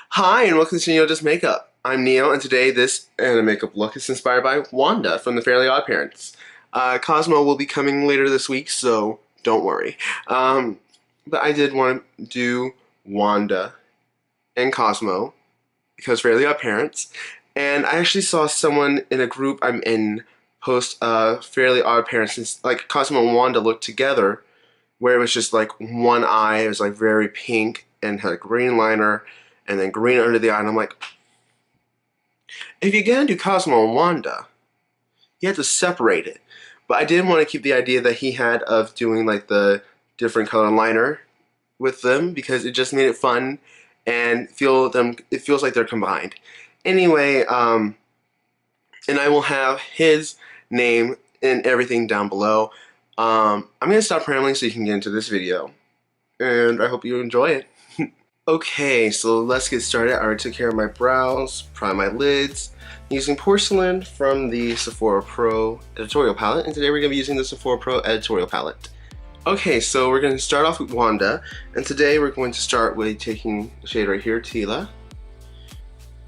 Hi, and welcome to Neo Does Makeup. I'm Neo, and today this anime makeup look is inspired by Wanda from the Fairly Odd Parents. Cosmo will be coming later this week, so don't worry. But I did want to do Wanda and Cosmo because Fairly Odd Parents, and I actually saw someone in a group I'm in post Fairly Odd Parents, since like Cosmo and Wanda looked together, where it was just like one eye, it was like very pink and had a green liner and then green under the eye, and I'm like, if you're gonna do Cosmo and Wanda, you have to separate it. But I did want to keep the idea that he had of doing like the different color liner with them because it just made it fun and it feels like they're combined. Anyway, and I will have his name and everything down below. I'm gonna stop rambling so you can get into this video, and I hope you enjoy it. Okay, so let's get started. I already took care of my brows, primed my lids, using porcelain from the Sephora Pro editorial palette, and today we're going to be using the Sephora Pro editorial palette. Okay, so we're going to start off with Wanda, and today we're going to start with taking the shade right here, Tila,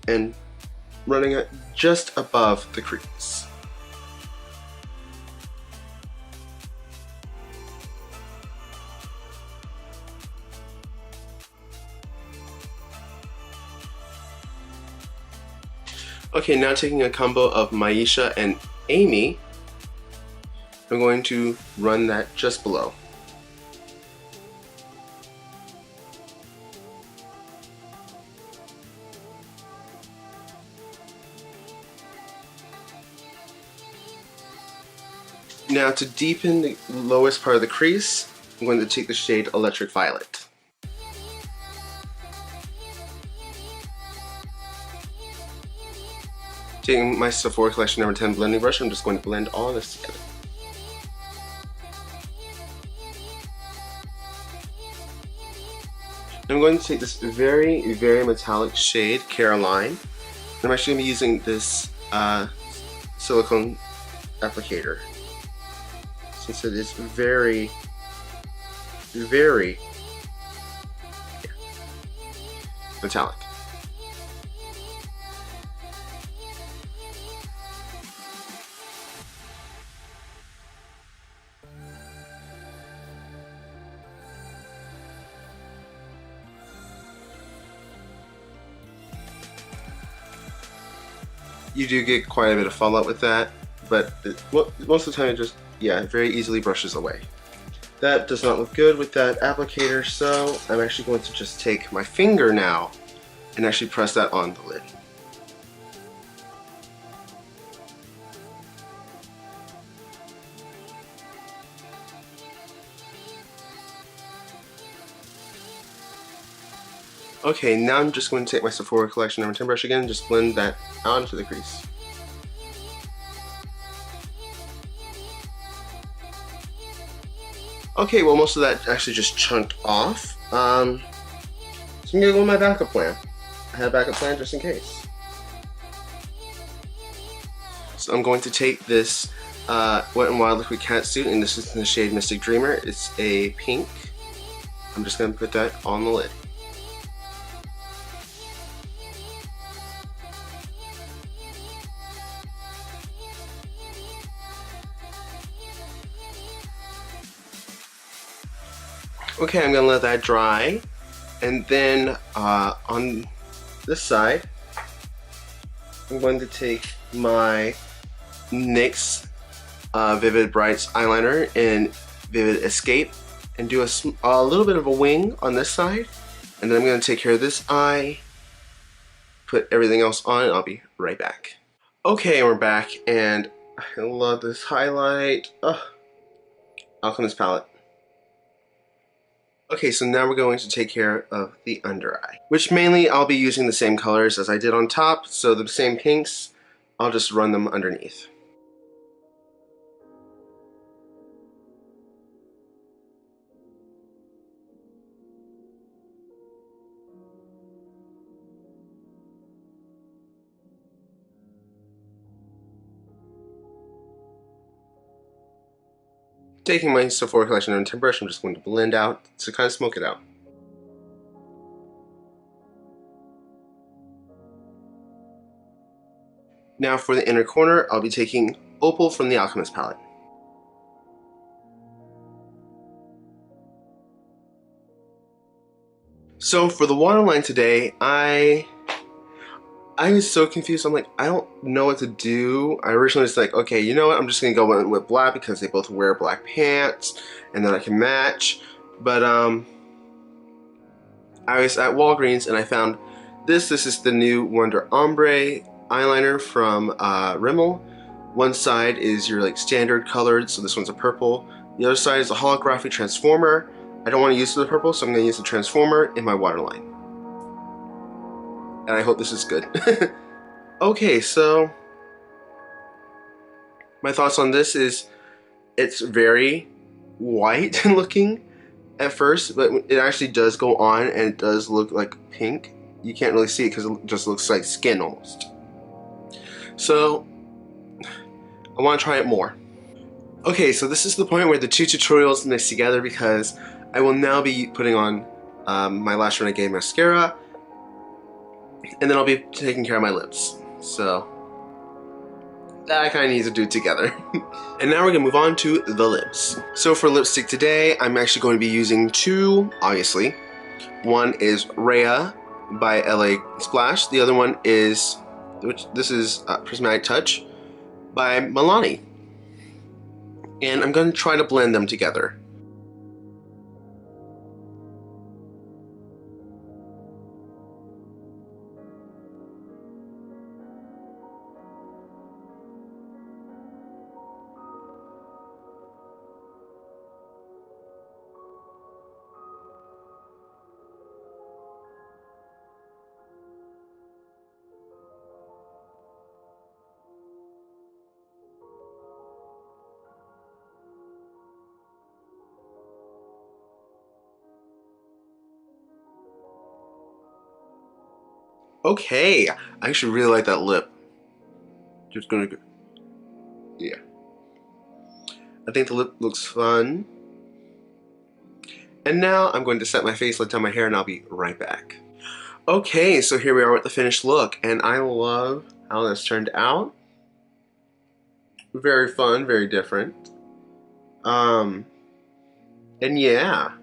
and running it just above the crease. Okay, now taking a combo of Maisha and Amy, I'm going to run that just below. Now to deepen the lowest part of the crease, I'm going to take the shade Electric Violet. Taking my Sephora Collection number 10 blending brush, I'm just going to blend all this together. I'm going to take this very, very metallic shade, Caroline, and I'm actually going to be using this silicone applicator, since it is very, very metallic. You do get quite a bit of fallout with that, but most of the time it just, very easily brushes away. That does not look good with that applicator, so I'm actually going to just take my finger now and actually press that on the lid. Okay, now I'm just going to take my Sephora Collection number 10 brush again and just blend that onto the crease. Okay, well most of that actually just chunked off. So I'm gonna go with my backup plan. I had a backup plan just in case. So I'm going to take this Wet n Wild Liquid Catsuit, and this is in the shade Mystic Dreamer. It's a pink. I'm just gonna put that on the lid. Okay, I'm gonna let that dry, and then on this side, I'm going to take my NYX Vivid Brights eyeliner in Vivid Escape and do a little bit of a wing on this side, and then I'm going to take care of this eye, put everything else on, and I'll be right back. Okay, we're back, and I love this highlight. Alchemist palette. Okay, so now we're going to take care of the under eye, which mainly I'll be using the same colors as I did on top, so the same pinks, I'll just run them underneath. Taking my Sephora Collection number 10 brush, I'm just going to blend out to kind of smoke it out. Now for the inner corner, I'll be taking Opal from the Alchemist palette. So for the waterline today, I was so confused. I'm like, I don't know what to do. I originally was like, okay, you know what? I'm just gonna go with black because they both wear black pants, and then I can match. But I was at Walgreens and I found this. This is the new Wonder Ombre eyeliner from Rimmel. One side is your like standard colored, so this one's a purple. The other side is a holographic transformer. I don't want to use the purple, so I'm going to use the transformer in my waterline. And I hope this is good. Okay, so my thoughts on this is it's very white looking at first, but it actually does go on and it does look like pink. You can't really see it because it just looks like skin almost. So I want to try it more. Okay, so this is the point where the two tutorials mix together because I will now be putting on my Lash Renegade mascara, and then I'll be taking care of my lips. So that I kind of need to do together. And now we're going to move on to the lips. So for lipstick today, I'm actually going to be using two, obviously. One is Rhea by LA Splash. The other one is, this is Prismatic Touch by Milani. And I'm going to try to blend them together. Okay, I actually really like that lip. Just gonna go. Yeah. I think the lip looks fun. And now I'm going to set my face, let down my hair, and I'll be right back. Okay, so here we are with the finished look, and I love how this turned out. Very fun, very different. And yeah.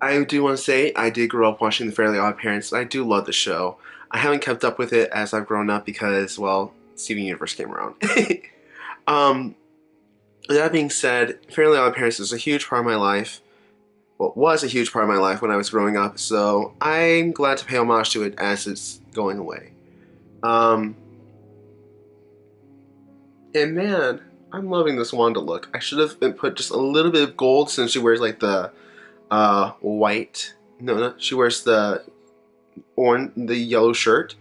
I do want to say I did grow up watching The Fairly Odd Parents, and I do love the show. I haven't kept up with it as I've grown up because, well, Steven Universe came around. That being said, Fairly Odd Parents is a huge part of my life. Well, was a huge part of my life when I was growing up, so I'm glad to pay homage to it as it's going away. And man, I'm loving this Wanda look. I should have put just a little bit of gold since she wears like the white. No, she wears the yellow shirt,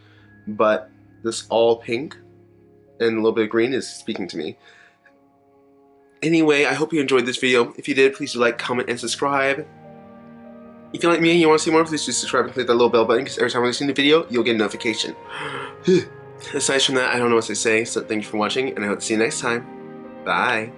but this all pink and a little bit of green is speaking to me. Anyway, I hope you enjoyed this video. If you did, please do like, comment, and subscribe. If you like me and you want to see more, please do subscribe and click that little bell button because every time I release a new video, you'll get a notification. Aside from that, I don't know what to say, so thank you for watching, and I hope to see you next time. Bye.